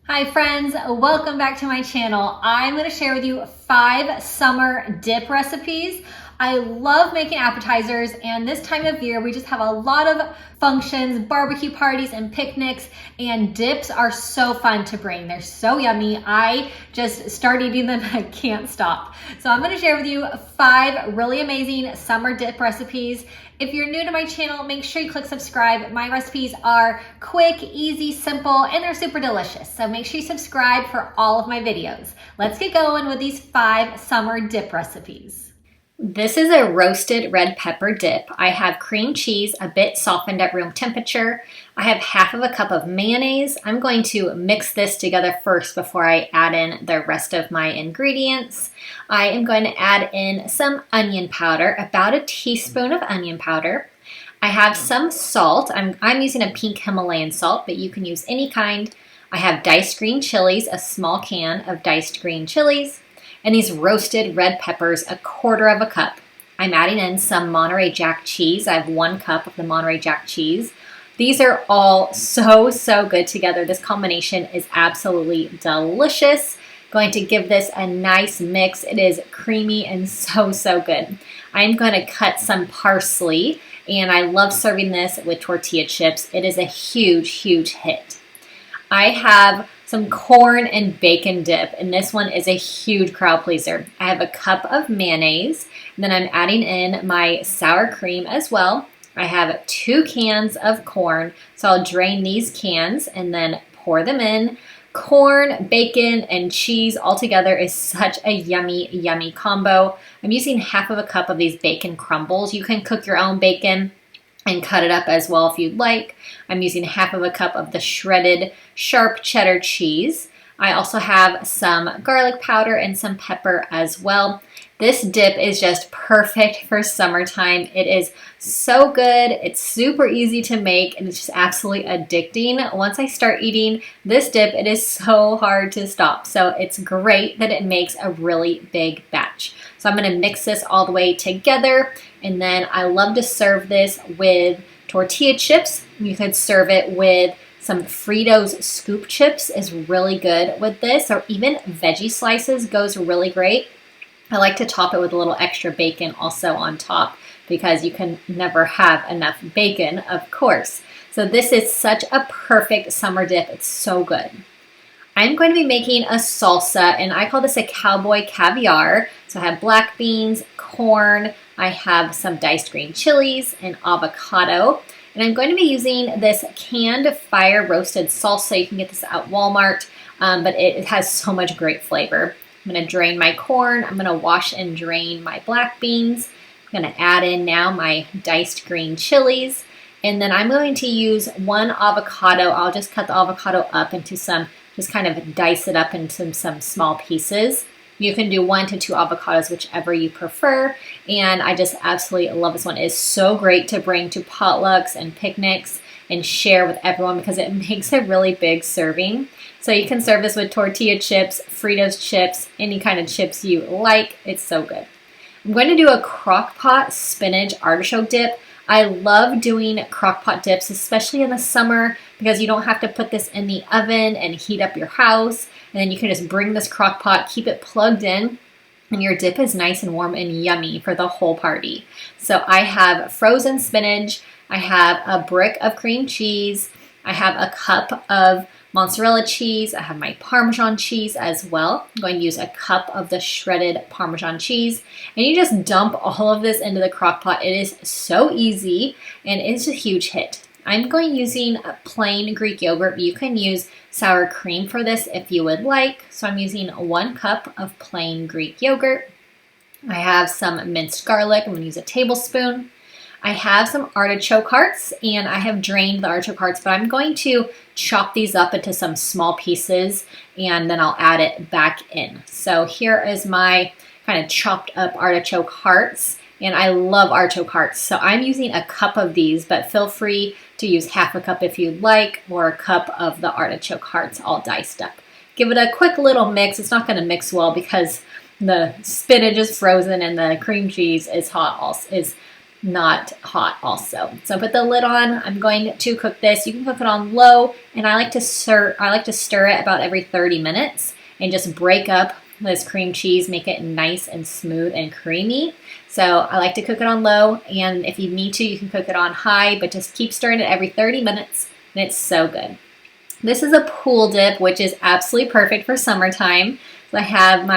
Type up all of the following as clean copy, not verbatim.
Hi friends, welcome back to my channel. I'm going to share with you 5 summer dip recipes. I love making appetizers, and this time of year we just have a lot of functions, barbecue parties, and picnics, and dips are so fun to bring. They're so yummy. I just start eating them, I can't stop. So I'm going to share with you 5 really amazing summer dip recipes. If you're new to my channel, make sure you click subscribe. My recipes are quick, easy, simple, and they're super delicious. So make sure you subscribe for all of my videos. Let's get going with these 5 summer dip recipes. This is a roasted red pepper dip. I have cream cheese, a bit softened at room temperature. I have half of a cup of mayonnaise. I'm going to mix this together first before I add in the rest of my ingredients. I am going to add in some onion powder, about a teaspoon of onion powder. I have some salt. I'm using a pink Himalayan salt, but you can use any kind. I have diced green chilies, a small can of diced green chilies. And these roasted red peppers, a quarter of a cup. I'm adding in some Monterey Jack cheese. I have 1 cup of the Monterey Jack cheese. These are all so good together. This combination is absolutely delicious. Going to give this a nice mix. It is creamy and so good. I'm going to cut some parsley, and I love serving this with tortilla chips. It is a huge hit. I have some corn and bacon dip, and this one is a huge crowd pleaser. I have a cup of mayonnaise, and then I'm adding in my sour cream as well. I have 2 cans of corn, so I'll drain these cans and then pour them in. Corn, bacon, and cheese all together is such a yummy combo. I'm using half of a cup of these bacon crumbles. You can cook your own bacon and cut it up as well if you'd like. I'm using half of a cup of the shredded sharp cheddar cheese. I also have some garlic powder and some pepper as well. This dip is just perfect for summertime. It is so good. It's super easy to make, and it's just absolutely addicting. Once I start eating this dip, it is so hard to stop. So it's great that it makes a really big batch. So I'm going to mix this all the way together, and then I love to serve this with tortilla chips. You could serve it with some Fritos scoop chips is really good with this, or even veggie slices goes really great. I like to top it with a little extra bacon also on top, because you can never have enough bacon, of course. So this is such a perfect summer dip. It's so good. I'm going to be making a salsa, and I call this a Cowboy caviar. So I have black beans, corn, I have some diced green chilies, and avocado. And I'm going to be using this canned fire roasted salsa. You can get this at Walmart, but it has so much great flavor. I'm going to drain my corn. I'm going to wash and drain my black beans. I'm going to add in now my diced green chilies. And then I'm going to use 1 avocado. I'll just cut the avocado up into some, just kind of dice it up into some small pieces. You can do 1 to 2 avocados, whichever you prefer. And I just absolutely love this one. It is so great to bring to potlucks and picnics and share with everyone, because it makes a really big serving. So you can serve this with tortilla chips, Fritos chips, any kind of chips you like. It's so good. I'm going to do a Crockpot Spinach artichoke dip. I love doing Crockpot dips, especially in the summer, because you don't have to put this in the oven and heat up your house. And then you can just bring this Crockpot, keep it plugged in, and your dip is nice and warm and yummy for the whole party. So I have frozen spinach, I have a brick of cream cheese, I have a cup of mozzarella cheese, I have my Parmesan cheese as well. I'm going to use a cup of the shredded Parmesan cheese, and you just dump all of this into the Crockpot. It is so easy, and it's a huge hit. I'm going using a plain Greek yogurt, but you can use sour cream for this if you would like. So I'm using 1 cup of plain Greek yogurt. I have some minced garlic. I'm going to use a tablespoon. I have some artichoke hearts, and I have drained the artichoke hearts, but I'm going to chop these up into some small pieces, and then I'll add it back in. So here is my kind of chopped up artichoke hearts, and I love artichoke hearts. So I'm using a cup of these, but feel free to use half a cup if you'd like, or a cup of the artichoke hearts all diced up. Give it a quick little mix. It's not going to mix well because the spinach is frozen and the cream cheese is hot, is not hot also. So put the lid on. I'm going to cook this. You can cook it on low, and I like to stir it about every 30 minutes and just break up this cream cheese, make it nice and smooth and creamy. So I like to cook it on low, and if you need to, you can cook it on high, but just keep stirring it every 30 minutes, and it's so good. This is a pool dip, which is absolutely perfect for summertime. So I have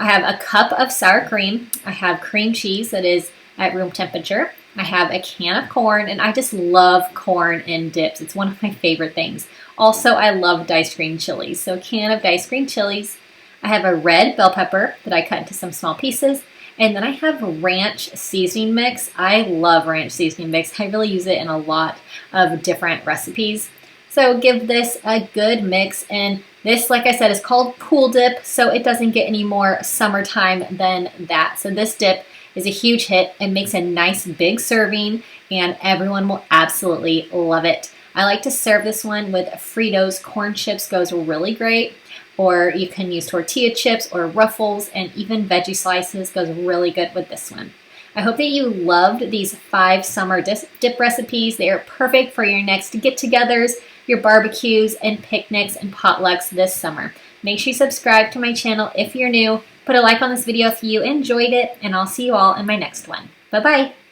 a cup of sour cream. I have cream cheese that is at room temperature. I have a can of corn, and I just love corn in dips. It's one of my favorite things. Also, I love diced green chilies. So a can of diced green chilies. I have a red bell pepper that I cut into some small pieces. And then I have ranch seasoning mix. I love ranch seasoning mix. I really use it in a lot of different recipes. So give this a good mix. And this, like I said, is called pool dip, so it doesn't get any more summertime than that. So this dip is a huge hit. It makes a nice big serving, and everyone will absolutely love it. I like to serve this one with Fritos corn chips, goes really great. Or you can use tortilla chips or Ruffles, and even veggie slices goes really good with this one. I hope that you loved these 5 summer dip recipes. They are perfect for your next get-togethers, your barbecues, and picnics and potlucks this summer. Make sure you subscribe to my channel if you're new. Put a like on this video if you enjoyed it, and I'll see you all in my next one. Bye-bye.